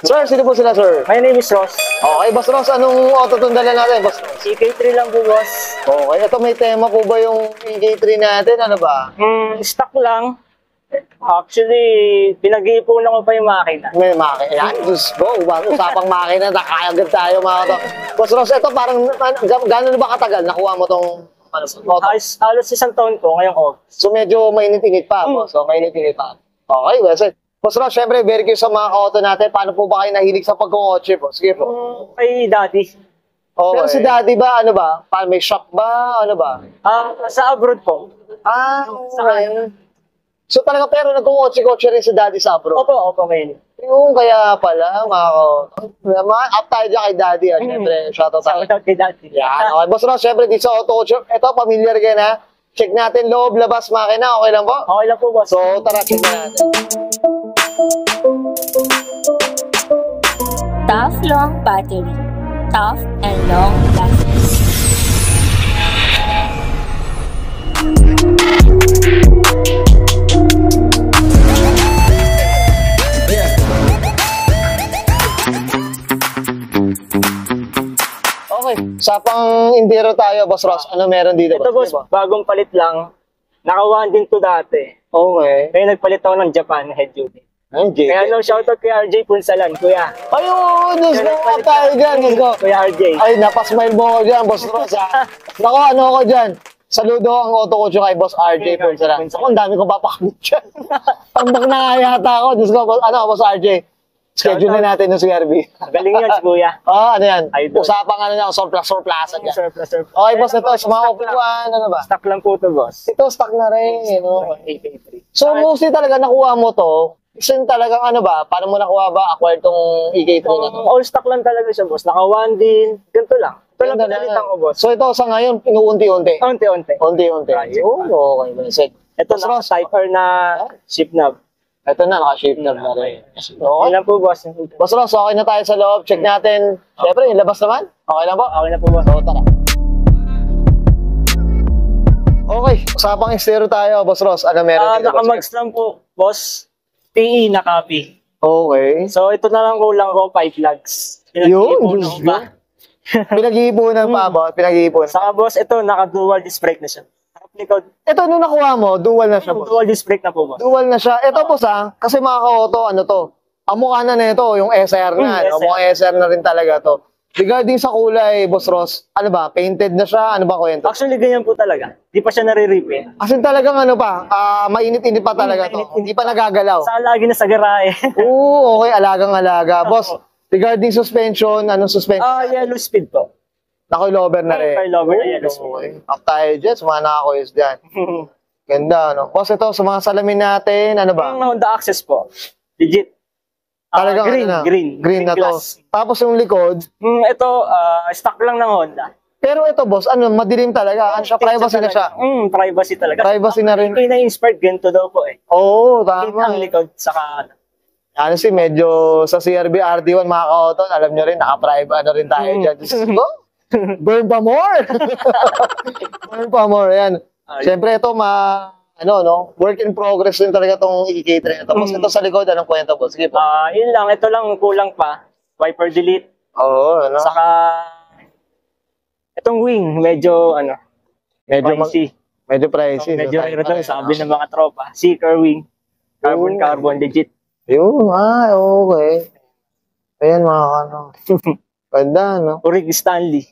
Sir, sino po sila, sir? My name is Ross. Okay, Boss Ross, anong auto tundalan natin, Boss Ross? EK3 lang po, boss. Okay, ito may tema po ba yung EK3 natin? Ano ba? Stock lang. Actually, pinag-iipunan ko pa yung makina. May makina. Yan, Diyos ko. Usapang makina, nakayagad tayo mga to. Boss Ross, ito parang, gano'n ba katagal nakuha mo tong auto? Halos isang taon ko ngayong August. So medyo mainit-init pa, boss. So mainit-init pa. Okay, well said. Boss Ross, syempre, very curious sa mga auto natin. Paano po ba kayo nahilig sa pagkakotse po? Sige po. Kay daddy. Okay. Pero si daddy ba, ano ba? May shop ba? Ano ba? Sa abroad po. Okay. So talaga, pero nagkukotse-kotse rin si daddy sa abroad? Opo, ngayon. Yung kaya pala, up tayo dyan kay daddy. Siyempre, shoutout tayo. Shoutout kay daddy. Yan, okay. Boss Ross, siyempre, dito sa auto-kotse, ito, familiar ka na. Check natin loob, labas, makina. Okay lang po? Okay lang po, boss. So, tara, check na natin. Tough long battery. Tough and long lasting. Okay, sa pang intero tayo, Boss Ross. Ano meron dito? Ito, boss, bagong palit lang. Naka-1 din to dati. Okay. Kaya nagpalit ako ng Japan head unit. Ay, Kaya no, shoutout kay RJ Punsalan, kuya. ayun, Diyos ko, up tayo dyan, Diyos ko. Kuya RJ. Ay, napasmile mo ko dyan, Boss Ross, ha? Naku, ano ko dyan? Saludo ang auto ko kay Boss RJ Punsalan. Ako, ang dami kong papakamit dyan. Tambak na nga yata ako, Diyos ko, Boss RJ. Schedule na natin yung CRB. Galing yun si kuya. Ano yan? Idol. Usapang ano yan, surplus-surplasan yan. Surplus. Okay, boss, ito, sa mga upuan, ano ba? Stock lang po to, boss. Ito, stock na rin. AK3. So, mostly talaga nakuha mo to, kasi talagang ano ba, paano mo nakuha ba, acquire tong EK3 na to? All stock lang talaga siya, boss. Naka-1 din. Ganito lang. Ito lang pinalitan ko, boss. So, ito, sa ngayon, inuunti-unti. Unti-unti. Unti-unti. Ayun. Okay, basic. Ito na Type R na ship knob. Ito na, naka-shape na rin. Yun Okay. lang po, boss. Boss Ross, okay na tayo sa loob. Check natin. Siyempre, yung labas naman. Okay lang po? Okay na po, boss. So, tara. Okay, usapang exterior tayo, Boss Ross. Ano meron dito? Naka-mags lang po, boss. PE na copy. Okay. So, ito na lang kulang ko, 5 lugs. Yun, Diyos ko. Pinag-iipunan pa, boss. Pinag-iipunan. Saka, boss, ito, naka-dual disc brake na siya. Likod. Ito, nung nakuha mo, dual na siya, boss. Dual disc brake na po, boss. Dual na siya. Ito, boss, kasi mga ka-auto, ano to? Ang mukha na nito, yung SR na. SR. Mukhang SR na rin talaga to. Regarding sa kulay, Boss Ross, ano ba? Painted na siya? Ano ba kwento? Actually, ganyan po talaga. Di pa siya nare-repaint. As in talagang ano pa, mainit-init pa talaga to. Mainit-init Hindi pa nagagalaw. Sa lagi na sa garahe. Oo, okay, alagang-alaga. Boss, regarding suspension, anong suspension? Yellow speed po. Naka-lover na rin. Naka-lover na yellow speed. Okay. Up tayo dyan, sa mga nakakoyos dyan. Ganda, no? Boss, ito, sa mga salamin natin, ano ba? Ang Honda Access po. Legit. Talagang green, ano na? green. Green na to. Glass. Tapos yung likod, Ito, stock lang ng Honda. pero ito, boss, ano, madilim talaga. Ano siya, privacy na siya. Privacy talaga. Privacy na rin. Ito yung na-inspired ganito daw po eh. Oo, Green ang tama. likod, saka Ano si, medyo sa CRB RD1, mga ka-auto, alam nyo rin, naka-private, ano rin tayo dyan. Go! Burn pa more! Burn pa more, yan. Siyempre, ito, work in progress din talaga itong EK3 na ito. Tapos ito sa likod, anong kwento, boss? Sige po. yun lang, ito lang kulang pa. Wiper delete. Oo, ano? Saka, itong wing, medyo, Medyo, pricey. medyo pricey. Medyo rare to, sabi ng mga tropa. Seeker wing. Carbon, legit. Yun, okay. Ayan, mga ano. Ganda, no? Urig Stanley.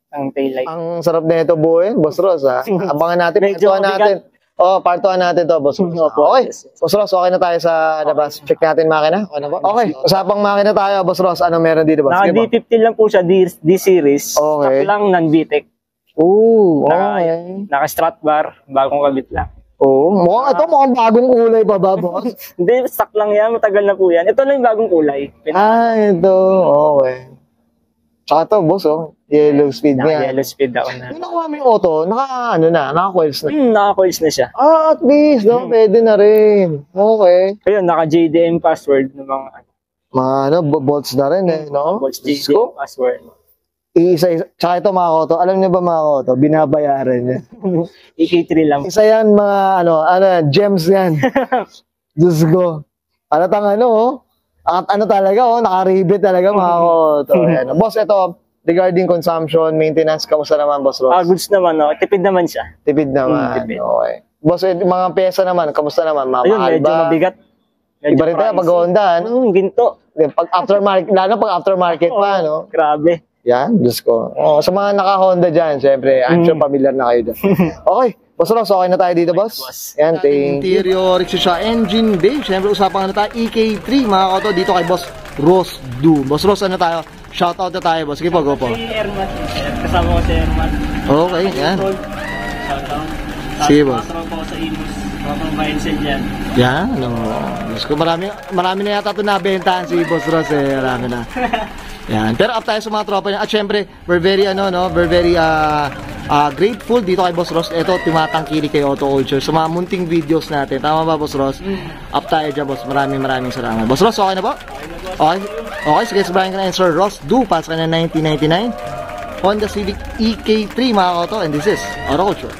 Ang taillight. Ang sarap na ito buuin, Boss Ross, ha? Abangan natin, Medyo partuhan natin. Partuhan natin to, Boss Ross. Okay, Boss Ross, okay na tayo sa labas. Check natin makina. Okay na ba? Okay, usapang makina tayo, Boss Ross. Ano meron dito, Boss? Naka D15 lang po siya, D-series. Okay. Stock lang, non-VTEC. Ooh, okay. Naka-strut bar, bagong kabit lang. Oo, mukhang bagong kulay pa ba, Boss? Hindi, stock lang yan, matagal na po yan. Ito lang yung bagong kulay. Ito, okay. Tsaka to, Boss, yellow speed niya. Yellow speed ako na. Yung nakuha mo yung auto, naka-coils na. Naka-coils na siya. At least, no? Pwede na rin. Okay. Ayun, naka-JDM password ng mga bolts na rin eh, no? bolts Diyos ko. JDM password. Isa. Tsaka ito mga auto, alam niyo ba mga auto, binabayaran niya. EK3 lang. Isa yan mga, gems yan. Diyos ko. Alatang At ano talaga, naka-rivet talaga mga auto. Ayan. Boss, ito, regarding consumption, maintenance, kamusta naman, Boss Ross? Goods naman, no? Tipid naman siya. Tipid naman. Tipid. Okay. Boss, mga pyesa naman, kamusta naman? Ayun, Mahal medyo ba? mabigat. Iba rin tayo pag Honda, ano? Ginto. Pag aftermarket, lalo pag aftermarket pa, no? Grabe. Yan, Diyos ko. Sa mga naka-Honda dyan, syempre, I'm sure familiar na kayo dyan. Okay, Boss Ross, okay na tayo dito, boss? Yan, thank you. Interior, siya, engine bay. Syempre, usapan na tayo, EK3, mga koto, dito kay Boss Ross Du. Boss Ross, ano tayo? Shoutout na tayo, boss. Sige po, go po. Si Ermat. Kasama ko si Ermat. Okay, yan. Shoutout. Sige, boss. Kasama ko sa Imus. Kapag mindset dyan. Yan, ano. Diyos ko, marami na yata ito nabentahan si Boss Ross, marami na. Yan. Pero up tayo sa mga tropa niya. At syempre, we're very grateful dito kay Boss Ross. Ito, tumatangkili kay Auto Culture sa mga munting videos natin. Tama ba, Boss Ross? Up tayo dyan, boss. Maraming salamat. Boss Ross, okay na po? Okay. Okay, sige, sabahin ka na Sir Ross Du, pass ka na 1999. Honda Civic EK3, mga auto. And this is Auto Culture.